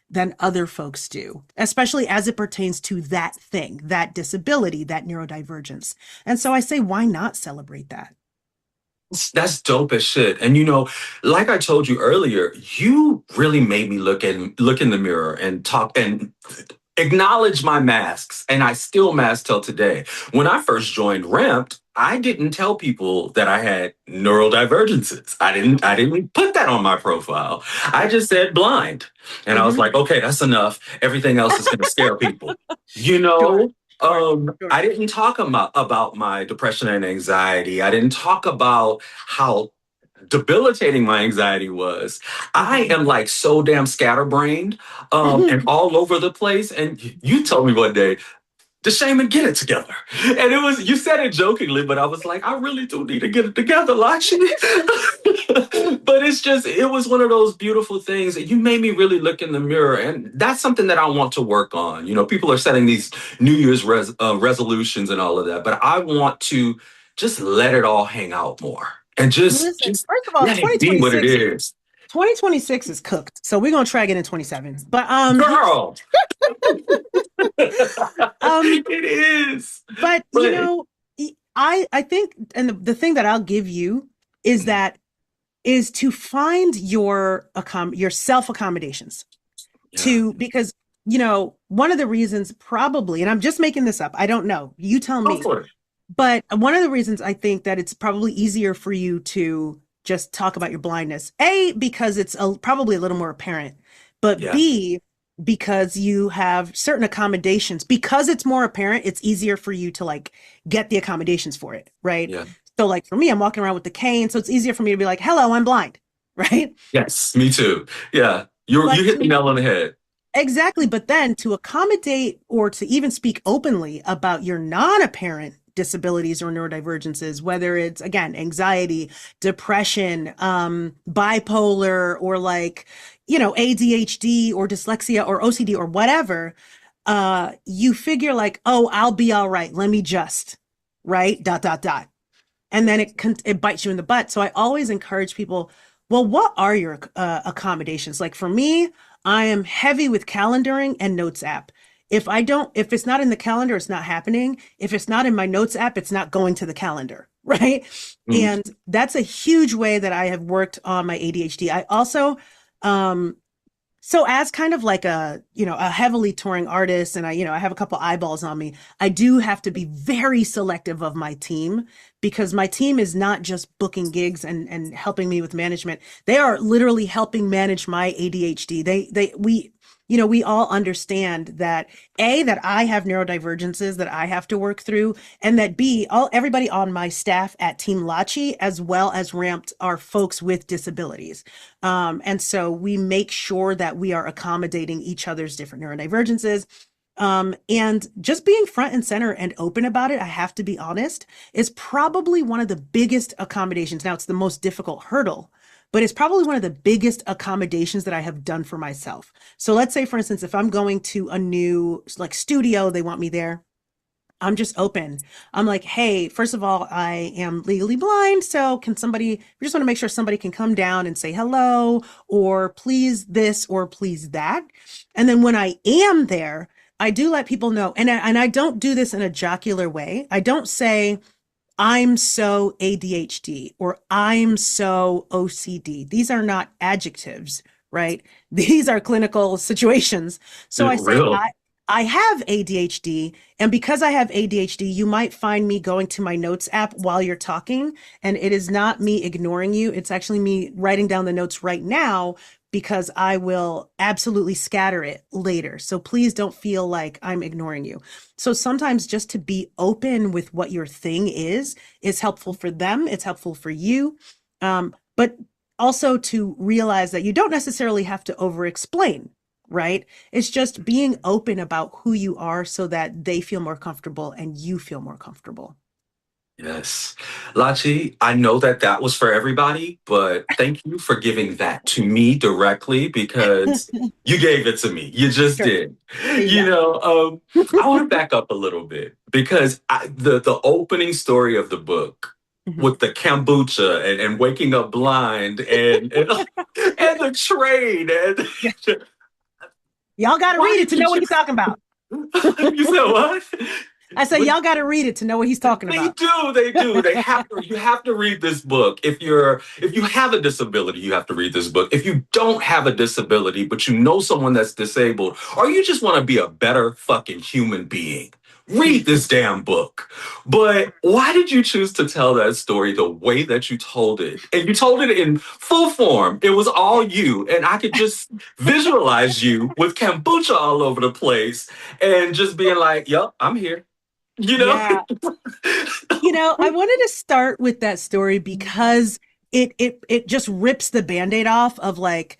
than other folks do, especially as it pertains to that thing, that disability, that neurodivergence. And so I say, why not celebrate that? That's dope as shit. And like I told you earlier, you really made me look in the mirror and talk and acknowledge my masks. And I still mask till today. When I first joined Ramped, I didn't tell people that I had neurodivergences. I didn't put that on my profile. I just said blind. And I was like, okay, that's enough. Everything else is gonna scare people. You know? Sure. I didn't talk about my depression and anxiety. I didn't talk about how debilitating my anxiety was. I am like so damn scatterbrained and all over the place. And you told me one day, Deshaymond, get it together. And you said it jokingly, but I was like, I really do need to get it together, Lachi. But it was one of those beautiful things that you made me really look in the mirror. And that's something that I want to work on. People are setting these New Year's resolutions and all of that, but I want to just let it all hang out more and just first of all, let it be what it is. 2026 is cooked. So we're going to try again in 27. But girl. It is. But I think, and the thing that I'll give you is to find your self accommodations because one of the reasons probably, and I'm just making this up, I don't know, you tell me, but one of the reasons I think that it's probably easier for you to just talk about your blindness, A, because it's probably a little more apparent, but B, because you have certain accommodations. Because it's more apparent, it's easier for you to like get the accommodations for it, right? Yeah. So like for me, I'm walking around with the cane, so it's easier for me to be like, hello, I'm blind, right? Yes, me too. Yeah, you hit the nail on the head. Exactly. But then to accommodate or to even speak openly about your non-apparent disabilities or neurodivergences, whether it's, again, anxiety, depression, bipolar, or like, ADHD or dyslexia or OCD or whatever, you figure like, oh, I'll be all right. Let me just, right? ... And then it bites you in the butt. So I always encourage people, well, what are your accommodations? Like for me, I am heavy with calendaring and notes app. If it's not in the calendar, it's not happening. If it's not in my notes app, it's not going to the calendar, right? And that's a huge way that I have worked on my ADHD. I also, so as kind of like a heavily touring artist, and I have a couple eyeballs on me, I do have to be very selective of my team because my team is not just booking gigs and helping me with management. They are literally helping manage my ADHD. We all understand that A, that I have neurodivergences that I have to work through, and that B, everybody on my staff at Team Lachi, as well as Ramped, are folks with disabilities. And so we make sure that we are accommodating each other's different neurodivergences. And just being front and center and open about it, I have to be honest, is probably one of the biggest accommodations. Now, it's the most difficult hurdle, but it's probably one of the biggest accommodations that I have done for myself. So let's say, for instance, if I'm going to a new studio, they want me there, I'm just open. I'm like, hey, first of all, I am legally blind. So we just want to make sure somebody can come down and say hello, or please this, or please that. And then when I am there, I do let people know. And I don't do this in a jocular way. I don't say, I'm so ADHD or I'm so OCD. These are not adjectives, right? These are clinical situations. So I say, I have ADHD. And because I have ADHD, you might find me going to my notes app while you're talking. And it is not me ignoring you. It's actually me writing down the notes right now because I will absolutely scatter it later. So please don't feel like I'm ignoring you. So sometimes just to be open with what your thing is helpful for them. It's helpful for you. But also to realize that you don't necessarily have to over-explain, right? It's just being open about who you are so that they feel more comfortable and you feel more comfortable. Yes. Lachi, I know that that was for everybody, but thank you for giving that to me directly because you gave it to me. You just Sure. did. There you I want to go. back up a little bit because the opening story of the book Mhm. with the kombucha and waking up blind and the train Yeah. and Y'all got to why read it did to you know what he's choose? talking about. You said what? I said, y'all got to read it to know what he's talking They about. do, they do. They have to, you have to read this book. If you have a disability, you have to read this book. If you don't have a disability, but you know someone that's disabled, or you just want to be a better fucking human being, read this damn book. But why did you choose to tell that story the way that you told it? And you told it in full form. It was all you. And I could just visualize you with kombucha all over the place and just being like, yup, I'm here. You know? Yeah. I wanted to start with that story because it just rips the band-aid off of like,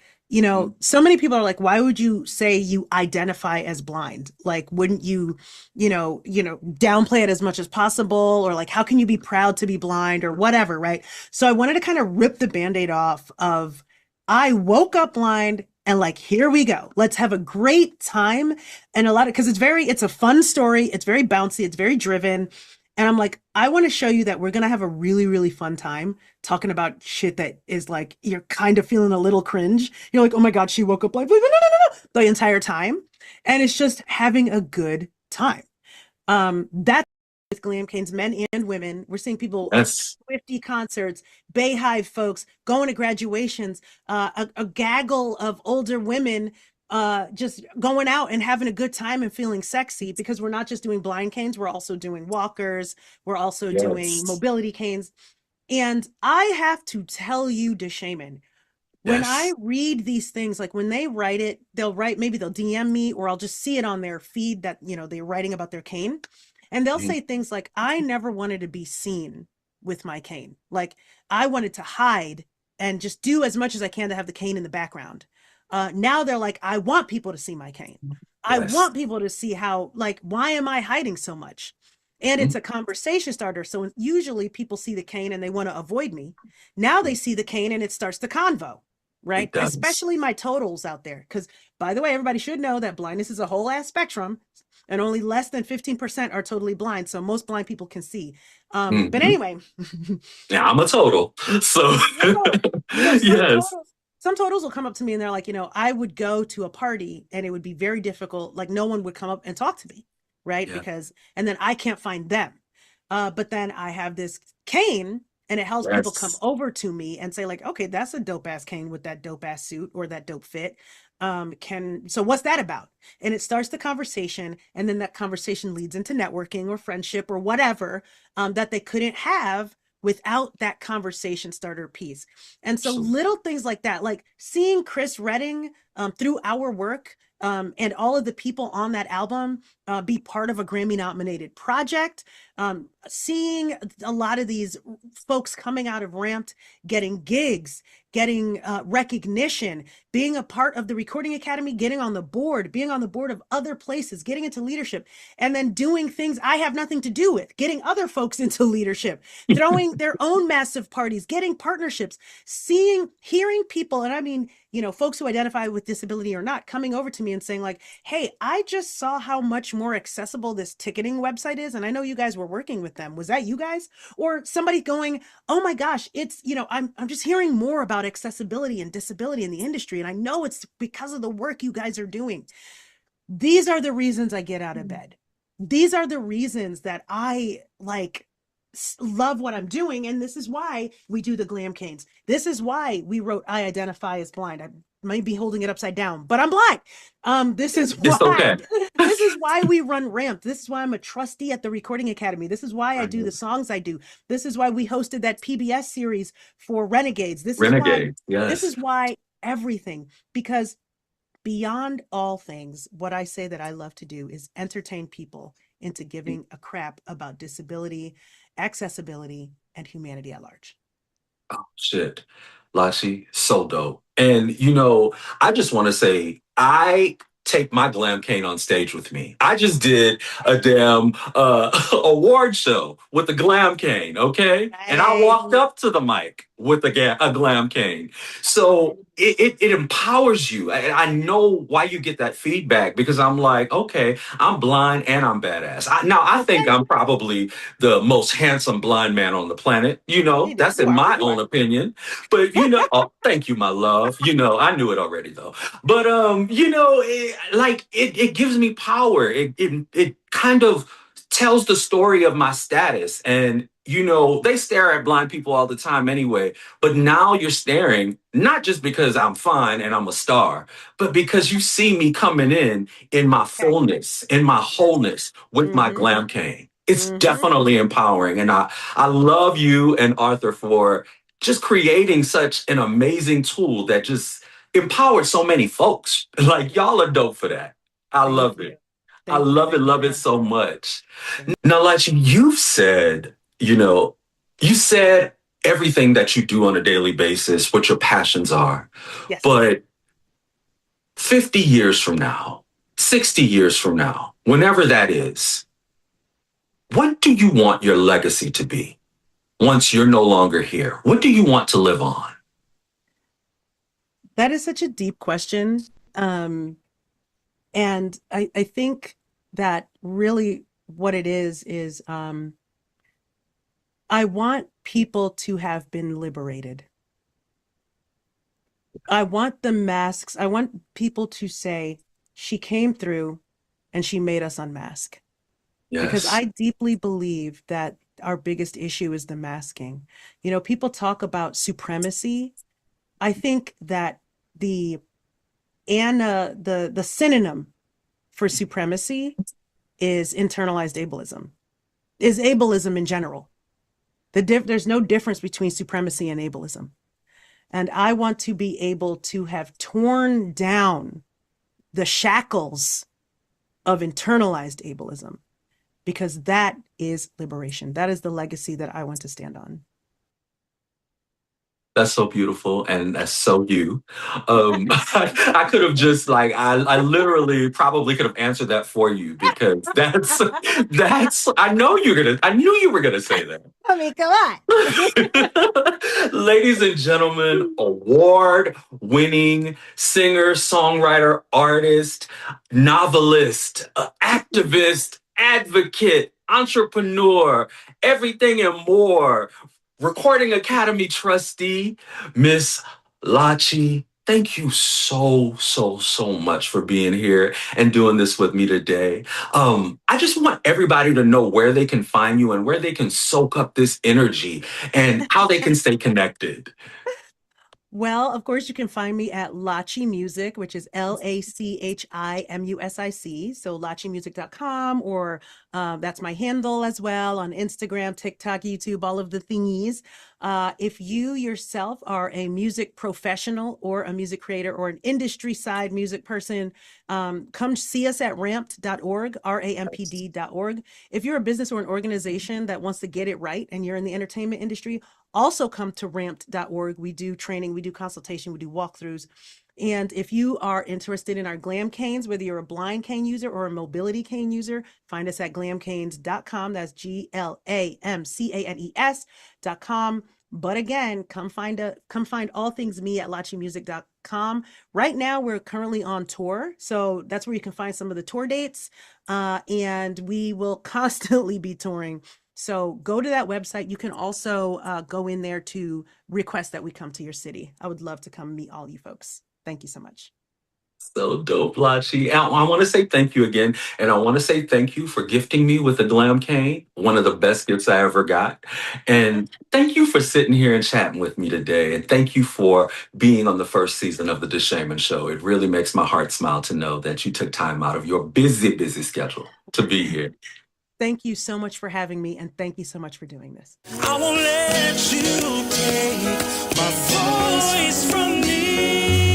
so many people are like, why would you say you identify as blind? Like, wouldn't you, downplay it as much as possible? Or like, how can you be proud to be blind or whatever, right? So I wanted to kind of rip the band-aid off of I woke up blind and like, here we go. Let's have a great time. And because it's a fun story. It's very bouncy. It's very driven. And I'm like, I want to show you that we're going to have a really, really fun time talking about shit that is like, you're kind of feeling a little cringe. You're like, oh my God, she woke up like, no, no, no, no, no, the entire time. And it's just having a good time. That's with Glam Canes, men and women. We're seeing people at That's 50 concerts, Bayhive folks, going to graduations, a gaggle of older women just going out and having a good time and feeling sexy because we're not just doing blind canes, we're also doing walkers, we're also doing yes. mobility canes. And I have to tell you, Deshaymond, when I Yes. read these things, like when they write it, maybe they'll DM me or I'll just see it on their feed that, they're writing about their cane. And they'll Mhm. say things like, I never wanted to be seen with my cane. Like I wanted to hide and just do as much as I can to have the cane in the background. Now they're like, I want people to see my cane. I Yes. want people to see how, like, why am I hiding so much? And it's Mhm. a conversation starter. So usually people see the cane and they want to avoid me. Now they see the cane and it starts the convo, right? It does. Especially my totals out there. Because by the way, everybody should know that blindness is a whole ass spectrum and only less than 15% are totally blind. So most blind people can see. But Mhm. anyway, Yeah, I'm a total. So you're total. So yes. some totals will come up to me and they're like, I would go to a party and it would be very difficult. Like no one would come up and talk to me, right? Yeah. And then I can't find them. But then I have this cane and it helps people come Yes. over to me and say like, okay, that's a dope ass cane with that dope ass suit or that dope fit. So what's that about? And it starts the conversation. And then that conversation leads into networking or friendship or whatever, that they couldn't have without that conversation starter piece. And so Absolutely. little things like that, like seeing Chris Redding through our work, and all of the people on that album be part of a Grammy-nominated project. Seeing a lot of these folks coming out of Ramped, getting gigs, getting recognition, being a part of the Recording Academy, getting on the board, being on the board of other places, getting into leadership, and then doing things I have nothing to do with, getting other folks into leadership, throwing their own massive parties, getting partnerships, hearing people, and I mean, folks who identify with disability or not, coming over to me and saying like, hey, I just saw how much more accessible this ticketing website is. And I know you guys were working with them. Was that you guys? Or somebody going, oh my gosh, it's, I'm just hearing more about accessibility and disability in the industry. And I know it's because of the work you guys are doing. These are the reasons I get out of bed. These are the reasons that I like love what I'm doing. And this is why we do the glam canes. This is why we wrote I identify as blind. I might be holding it upside down, but I'm blind. This is It's why okay. this is why we run Ramp. This is why I'm a trustee at the Recording Academy. This is why I do the songs I do. This is why we hosted that PBS series for Renegades. Renegade. This Yes. is why everything, because beyond all things, what I say that I love to do is entertain people into giving a crap about disability, accessibility, and humanity at large. Oh shit. Lachi, so dope. And I just want to say take my glam cane on stage with me. I just did a damn award show with a glam cane, okay? And I walked up to the mic with a glam cane. So it empowers you. I know why you get that feedback, because I'm like, okay, I'm blind and I'm badass. I think I'm probably the most handsome blind man on the planet. You know, that's in my own opinion. But, you know, oh, thank you, my love. You know, I knew it already, though. But, you know, it gives me power. It kind of tells the story of my status. And, you know, they stare at blind people all the time anyway. But now you're staring, not just because I'm fine and I'm a star, but because you see me coming in my fullness, in my wholeness with my glam cane. It's definitely empowering. And I love you and Arthur for just creating such an amazing tool that just empowers so many folks. Like, y'all are dope for that. I love it. I love it so much. Now, Lachi, you've said, you know, you said everything that you do on a daily basis, what your passions are. Yes. But 50 years from now, 60 years from now, whenever that is, what do you want your legacy to be once you're no longer here? What do you want to live on? That is such a deep question. And I think that really what it is I want people to have been liberated. I want the masks. I want people to say, she came through and she made us unmask. Yes. Because I deeply believe that our biggest issue is the masking. You know, people talk about supremacy. I think that the synonym for supremacy is internalized ableism, is ableism in general. There's no difference between supremacy and ableism. And I want to be able to have torn down the shackles of internalized ableism, because that is liberation. That is the legacy that I want to stand on. That's so beautiful, and that's so you. I could have just I literally probably could have answered that for you, because that's I knew you were gonna say that. I mean, come on. Ladies and gentlemen, award-winning singer, songwriter, artist, novelist, activist, advocate, entrepreneur, everything and more. Recording Academy trustee, Miss Lachi. Thank you so much for being here and doing this with me today. I just want everybody to know where they can find you and where they can soak up this energy and how they can stay connected. Well, of course, you can find me at Lachi Music, which is LACHIMUSIC. So lachimusic.com, or that's my handle as well on Instagram, TikTok, YouTube, all of the thingies. If you yourself are a music professional or a music creator or an industry side music person, come see us at ramped.org, RAMPD.org. If you're a business or an organization that wants to get it right and you're in the entertainment industry, also come to ramped.org. We do training, we do consultation, we do walkthroughs. And if you are interested in our glam canes, whether you're a blind cane user or a mobility cane user, find us at glamcanes.com. That's GLAMCANES.com. But again, come find all things me at lachimusic.com. Right now, we're currently on tour. So that's where you can find some of the tour dates. And we will constantly be touring. So go to that website. You can also go in there to request that we come to your city. I would love to come meet all you folks. Thank you so much. So dope, Lachi. I want to say thank you again. And I want to say thank you for gifting me with a glam cane, one of the best gifts I ever got. And thank you for sitting here and chatting with me today. And thank you for being on the first season of the Deshaymond Show. It really makes my heart smile to know that you took time out of your busy schedule to be here. Thank you so much for having me, and thank you so much for doing this. I won't let you take my voice from me.